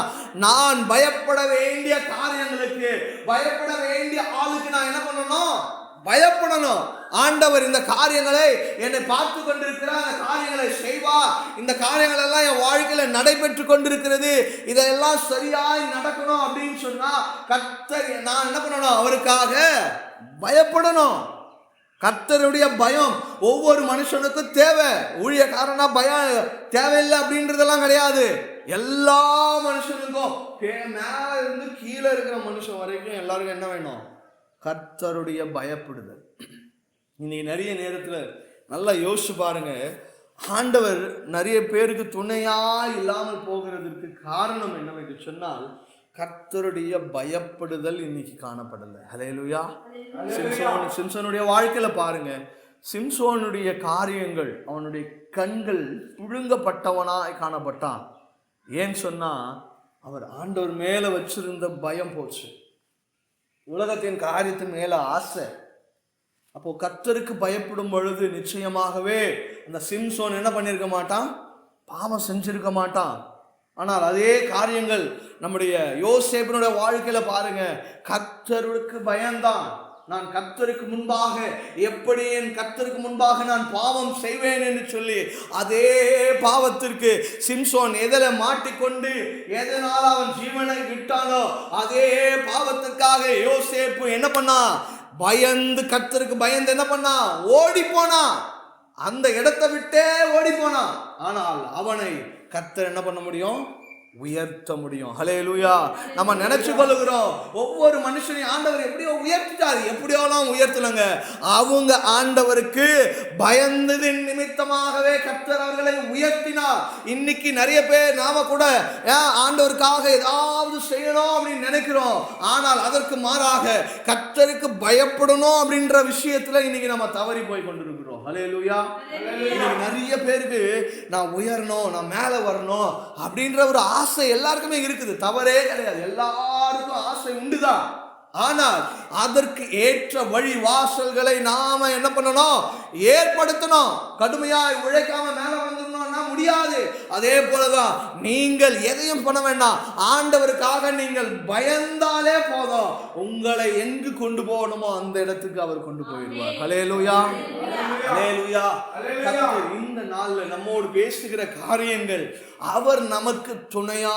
நான் பயப்பட வேண்டிய காரியங்களுக்கு, பயப்பட வேண்டிய ஆளுக்கு நான் என்ன பண்ணணும், பயப்படணும். ஆண்டவர் இந்த காரியங்களை என்னை பார்த்து கொண்டிருக்கிறார், அந்த காரியங்களை செய்வார், இந்த காரியங்கள் எல்லாம் என் வாழ்க்கையில நடைபெற்று கொண்டிருக்கிறது, இதெல்லாம் சரியாய் நடக்கணும் அப்படின்னு சொன்னா கர்த்தர் நான் என்ன பண்ணணும்? அவருக்காக பயப்படணும். கர்த்தருடைய பயம் ஒவ்வொரு மனுஷனுக்கும் தேவை. ஊழியக்காரனா பயம் தேவையில்லை அப்படின்றதெல்லாம் கிடையாது. எல்லா மனுஷனுக்கும் மேல இருந்து கீழே இருக்கிற மனுஷன் வரைக்கும் எல்லாருக்கும் என்ன வேணும்? கர்த்தருடைய பயப்படுதல். இன்னைக்கு நிறைய நேரத்தில் நல்லா யோசிச்சு பாருங்க, ஆண்டவர் நிறைய பேருக்கு துணையா இல்லாமல் போகிறதுக்கு காரணம் என்னவென்று சொன்னால் கர்த்தருடைய பயப்படுதல் இன்னைக்கு காணப்படலை. ஹல்லேலூயா. சிம்சோனுடைய வாழ்க்கையில பாருங்க, சிம்சோனுடைய காரியங்கள், அவனுடைய கண்கள் புழுங்கப்பட்டவனாய் காணப்பட்டான். ஏன்னு சொன்னா அவர் ஆண்டவர் மேல வச்சிருந்த பயம் போச்சு, உலகத்தின் காரியத்தின் மேல ஆசை. அப்போ கர்த்தருக்கு பயப்படும் பொழுது நிச்சயமாகவே அந்த சிம்சோன் என்ன பண்ணியிருக்க மாட்டான்? பாவம் செஞ்சிருக்க மாட்டான். ஆனால் அதே காரியங்கள் நம்முடைய யோசேப்பினுடைய வாழ்க்கையில பாருங்க, கர்த்தருக்கு பயந்தான். நான் கர்த்தருக்கு முன்பாக எப்படி என் கர்த்தருக்கு முன்பாக நான் பாவம் செய்வேன் என்று சொல்லி அதே பாவத்திற்கு சிம்சோன் எதில் மாட்டிக்கொண்டு எதனால் அவன் ஜீவனை விட்டானோ அதே பாவத்திற்காக யோசேப்பு என்ன பண்ணா? பயந்து, கர்த்தருக்கு பயந்து என்ன பண்ணா? ஓடி போனா. அந்த இடத்தை விட்டே ஓடி போனான். ஆனால் அவனை கர்த்தர் என்ன பண்ண முடியும்? உயர்த்த முடியும். ஹல்லேலூயா. நம்ம நினைச்சு கொள்ளுகிறோம் ஒவ்வொரு மனுஷனையும் ஆண்டவர் எப்படியோ உயர்த்திட்டாரு. எப்படியோலாம் உயர்த்தலங்க, அவங்க ஆண்டவருக்கு பயந்ததின் நிமித்தமாகவே கர்த்தர் அவர்களை உயர்த்தினார். இன்னைக்கு நிறைய பேர் நாம கூட ஆண்டவருக்காக ஏதாவது செய்யணும் அப்படின்னு நினைக்கிறோம். ஆனால் அதற்கு மாறாக கர்த்தருக்கு பயப்படணும் அப்படின்ற விஷயத்துல இன்னைக்கு நம்ம தவறி போய் கொண்டிருக்கிறோம். ஹல்லேலூயா. இன்னைக்கு நிறைய பேருக்கு நான் உயரணும், நான் மேல வரணும் அப்படின்ற ஒரு ஆசை எல்லாருக்குமே இருக்குது. தவறே கிடையாது, எல்லாருக்கும் ஆசை உண்டுதான். ஆனால் அதற்கு ஏற்ற வழி வாசல்களை நாம என்ன பண்ணணும்? ஏற்படுத்தணும். கடுமையாய் உழைக்காம மேல வந்துடணும்னா முடியாது. அதே போலதான் நீங்கள் எதையும் பண்ண வேண்டாம், ஆண்டவருக்காக நீங்கள் பயந்தாலே போதும். உங்களை எங்கு கொண்டு போகணுமோ அந்த இடத்துக்கு அவர் கொண்டு போயிடுவார். ஹல்லேலூயா. ஹல்லேலூயா. கர்த்தர் இந்த நாள்ல நம்மோடு பேசுகிற காரியங்கள், அவர் நமக்கு துணையா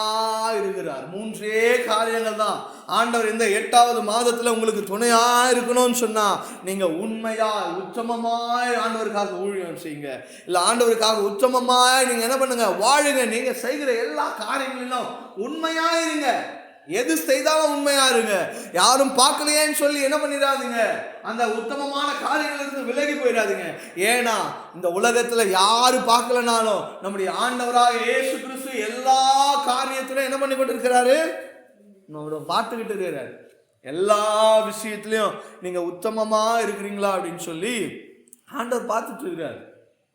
இருக்கிறார். 3 காரியங்கள் தான். ஆண்டவர் இந்த 8வது மாதத்துல உங்களுக்கு துணையா இருக்கணும்னு சொன்னா நீங்க உண்மையா உத்தமமாய் ஆண்டவருக்காக ஊழியம் செய்யுங்க. இல்ல ஆண்டவருக்காக உத்தமமாய் நீங்க என்ன பண்ணுங்க? வாழுங்க. நீங்க செய்கிற எல்லா காரியங்களிலும் உண்மையா இருங்க. எது செய்தாலும் உண்மையா இருங்க. யாரும் பார்க்கலையேன்னு சொல்லி என்ன பண்ணிடாதீங்க, அந்த உத்தமமான காரியங்களிலிருந்து விலகி போயிடாதீங்க. ஏன்னா இந்த உலகத்துல யாரு பார்க்கலனாலும் நம்முடைய ஆண்டவராக இயேசு கிறிஸ்து எல்லா காரியத்திலும் என்ன பண்ணி கொண்டிருக்கிறாரு? நம்மளோட பார்த்துக்கிட்டு இருக்கிறாரு. எல்லா விஷயத்திலையும் நீங்க உத்தமமா இருக்கிறீங்களா அப்படின்னு சொல்லி ஆண்டவர் பார்த்துட்டு இருக்கிறார்.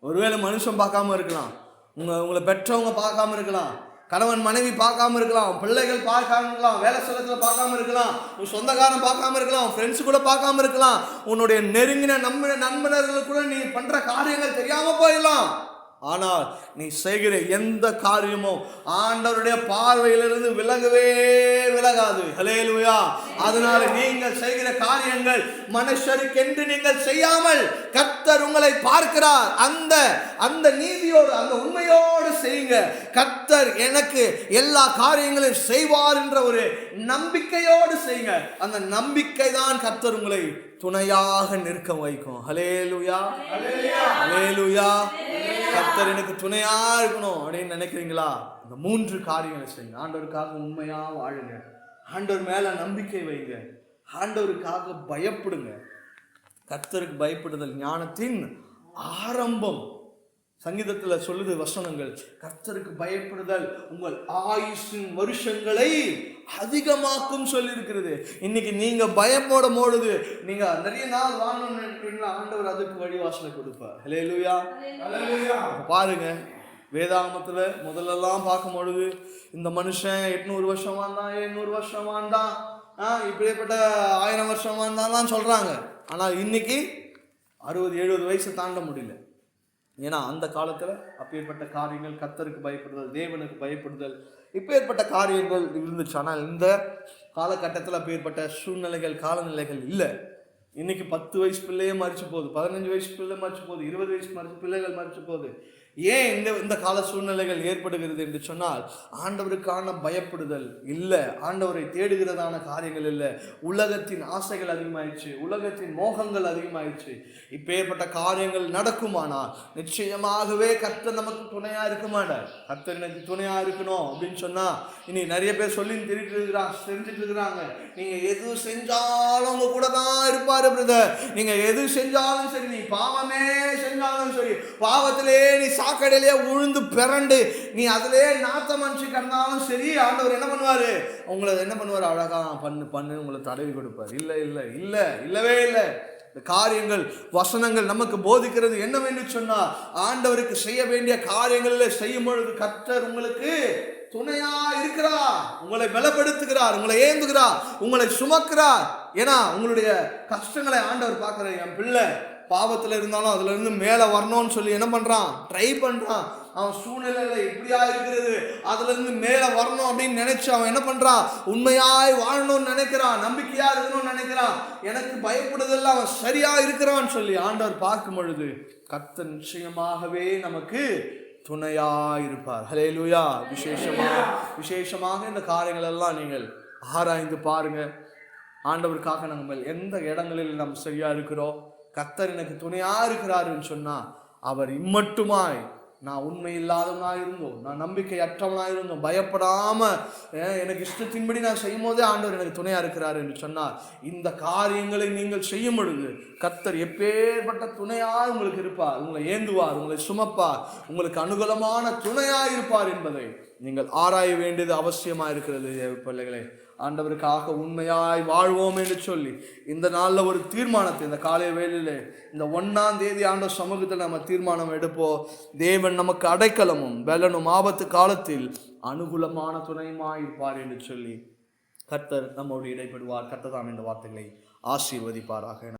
ஒருவேளை மனுஷன் பார்க்காம இருக்கலாம், உங்களை பெற்றவங்க பார்க்காம இருக்கலாம், கணவன் மனைவி பார்க்காம இருக்கலாம், பிள்ளைகள் பார்க்காம இருக்கலாம், வேலை ஸ்தலத்தில் பார்க்காம இருக்கலாம், உன் சொந்தக்காரன் பார்க்காம இருக்கலாம், ஃப்ரெண்ட்ஸ் கூட பார்க்காம இருக்கலாம், உன்னுடைய நெருங்கின நண்பர்கள் கூட நீ பண்ற காரியங்கள் தெரியாம போயிடலாம். ஆனால் நீ செய்கிற எந்த காரியமும் ஆண்டவருடைய பார்வையிலிருந்து விலகாது. ஹல்லேலூயா. அதனால நீங்கள் செய்கிற காரியங்கள் மனுஷருக்கென்று நீங்கள் செய்யாமல் கர்த்தர் உங்களை பார்க்கிறார். அந்த நீதியோடு, அந்த உண்மையோடு செய்யுங்க. கர்த்தர் எனக்கு எல்லா காரியங்களையும் செய்வார் என்ற ஒரு நம்பிக்கையோடு செய்யுங்க. அந்த நம்பிக்கை தான் கர்த்தர் உங்களை துணையாக நிற்க வைக்கும். ஹல்லேலூயா. ஹல்லேலூயா. கர்த்தர் எனக்கு துணையா இருக்கணும் அப்படின்னு நினைக்கிறீங்களா? இந்த 3 காரியங்களை செய்யுங்க. ஆண்டவருக்காக உண்மையா வாழுங்க, ஆண்டவர் மேல நம்பிக்கை வைங்க, ஆண்டவருக்காக பயப்படுங்க. கர்த்தருக்கு பயப்படுதல் ஞானத்தின் ஆரம்பம். சங்கீதத்தில் சொல்லுது வசனங்கள், கர்த்தருக்கு பயப்படுதல் உங்கள் ஆயுசின் வருஷங்களை அதிகமாக்கும் சொல்லி இருக்கிறது. இன்னைக்கு நீங்க பயப்படும் பொழுது நீங்க நிறைய நாள் வாழணும்னு நினைக்கிறீங்களா? ஆண்டவர் அதுக்கு வழிவாசலை கொடுப்பார். ஹல்லேலூயா. பாருங்க, வேதாகமத்துல முதல்லலாம் பார்க்கும் பொழுது இந்த மனுஷன் 800 வருஷம் வாழ்ந்தான், 700 வருஷம் வாழ்ந்தான், இப்படிப்பட்ட 1000 வருஷம் வாழ்ந்தான்லாம் சொல்றாங்க. ஆனால் இன்னைக்கு 60-70 வயசு தாண்ட முடியல. ஏன்னா அந்த காலத்துல அப்பேற்பட்ட காரியங்கள், கர்த்தருக்கு பயப்படுதல், தேவனுக்கு பயப்படுதல், இப்பேற்பட்ட காரியங்கள் இருந்துச்சு. ஆனால் இந்த காலகட்டத்தில் அப்பேற்பட்ட சூழ்நிலைகள், காலநிலைகள் இல்லை. இன்னைக்கு 10 வயசு பிள்ளையே மறிச்சு போகுது, 15 வயசு பிள்ளை மறிச்சு போகுது, 20 வயசு பிள்ளைகள் மறிச்சு போகுது. ஏன் இந்த கால சூழ்நிலைகள் ஏற்படுகிறது என்று சொன்னால், ஆண்டவருக்கான பயப்படுதல் இல்லை, ஆண்டவரை தேடுகிறதான காரியங்கள் இல்லை, உலகத்தின் ஆசைகள் அதிகமாயிடுச்சு, உலகத்தின் மோகங்கள் அதிகமாயிடுச்சு. இப்பேற்பட்ட காரியங்கள் நடக்குமானால் நிச்சயமாகவே கர்த்தர் நமக்கு துணையா இருக்க மாட்டார். கர்த்தர் எனக்கு துணையா இருக்கணும் அப்படின்னு சொன்னா இனி நிறைய பேர் சொல்லி செஞ்சுட்டு இருக்கிறாங்க, நீங்க எது செஞ்சாலும் உங்க கூட தான் இருப்பாரு பிரதர், நீங்க எது செஞ்சாலும் சரி, நீ பாவமே செஞ்சாலும் சரி, பாவத்திலே நீ சாக்கடையிலே உழுந்து பிறண்டு நீ அதிலே நாத்தம் அனுப்பிச்சு கிடந்தாலும் சரி, ஆண்டவர் என்ன பண்ணுவாரு, உங்களை என்ன பண்ணுவார், அழகா பண்ணு உங்களை தடவி கொடுப்பார். இல்லவே இல்லை. இந்த காரியங்கள் வசனங்கள் நமக்கு போதிக்கிறது என்னவென்று சொன்னா, ஆண்டவருக்கு செய்ய வேண்டிய காரியங்களில் செய்யும் பொழுது கர்த்தர் உங்களுக்கு துணையா இருக்கிறார், உங்களை பலப்படுத்துகிறார், உங்களை ஏந்துகிறார், உங்களை சுமக்கிறார். ஏன்னா உங்களுடைய கஷ்டங்களை ஆண்டவர் பார்க்கிறார். என் பிள்ளை பாவத்தில் இருந்தாலும் அதுல இருந்து மேலே வரணும்னு சொல்லி என்ன பண்றான், ட்ரை பண்றான். அவன் சூழ்நிலையில இப்படியா இருக்கிறது, அதுல இருந்து மேலே வரணும் அப்படின்னு நினைச்சு அவன் என்ன பண்றான், உண்மையாய் வாழணும்னு நினைக்கிறான், நம்பிக்கையா இருக்கணும்னு நினைக்கிறான், எனக்கு பயப்படுதெல்லாம் அவன் சரியா இருக்கிறான்னு சொல்லி ஆண்டவர் பார்க்கும் பொழுது கர்த்தர் நிச்சயமாகவே நமக்கு துணையா இருப்பார். ஹல்லேலூயா. விசேஷமாக இந்த காரியங்கள் எல்லாம் நீங்கள் ஆராய்ந்து பாருங்க. ஆண்டவருக்காக நம்ம எந்த இடங்களில் நாம் சரியா இருக்கிறோம், கர்த்தர் எனக்கு துணையா இருக்கிறாருன்னு சொன்னா, அவர் இம்மட்டுமாய் நான் உண்மை இல்லாதவனா இருந்தோம், நான் நம்பிக்கை அற்றவனா இருந்தோம், பயப்படாம எனக்கு இஷ்டத்தின்படி நான் செய்யும் போதே ஆண்டவர் எனக்கு துணையா இருக்கிறார் என்று சொன்னார். இந்த காரியங்களை நீங்கள் செய்யும் பொழுது கர்த்தர் எப்பேற்பட்ட துணையா உங்களுக்கு இருப்பார், உங்களை ஏந்துவார், உங்களை சுமப்பார், உங்களுக்கு அனுகூலமான துணையா இருப்பார் என்பதை நீங்கள் ஆராய வேண்டியது அவசியமா இருக்கிறது. பிள்ளைகளே, ஆண்டவருக்காக உண்மையாய் வாழ்வோம் என்று சொல்லி இந்த நாளில் ஒரு தீர்மானத்தை, இந்த காலை வேளையிலே இந்த 1ஆம் தேதி ஆண்டவர் சமூகத்தில் நம்ம தீர்மானம் எடுப்போம். தேவன் நமக்கு அடைக்கலமும் பலனும் ஆபத்து காலத்தில் அனுகூலமான துணையுமாயிருப்பார் என்று சொல்லி கர்த்தர் நம்மோடு இடைப்படுவார். கர்த்தர் தாம் இந்த வார்த்தைகளை ஆசீர்வதிப்பாராக.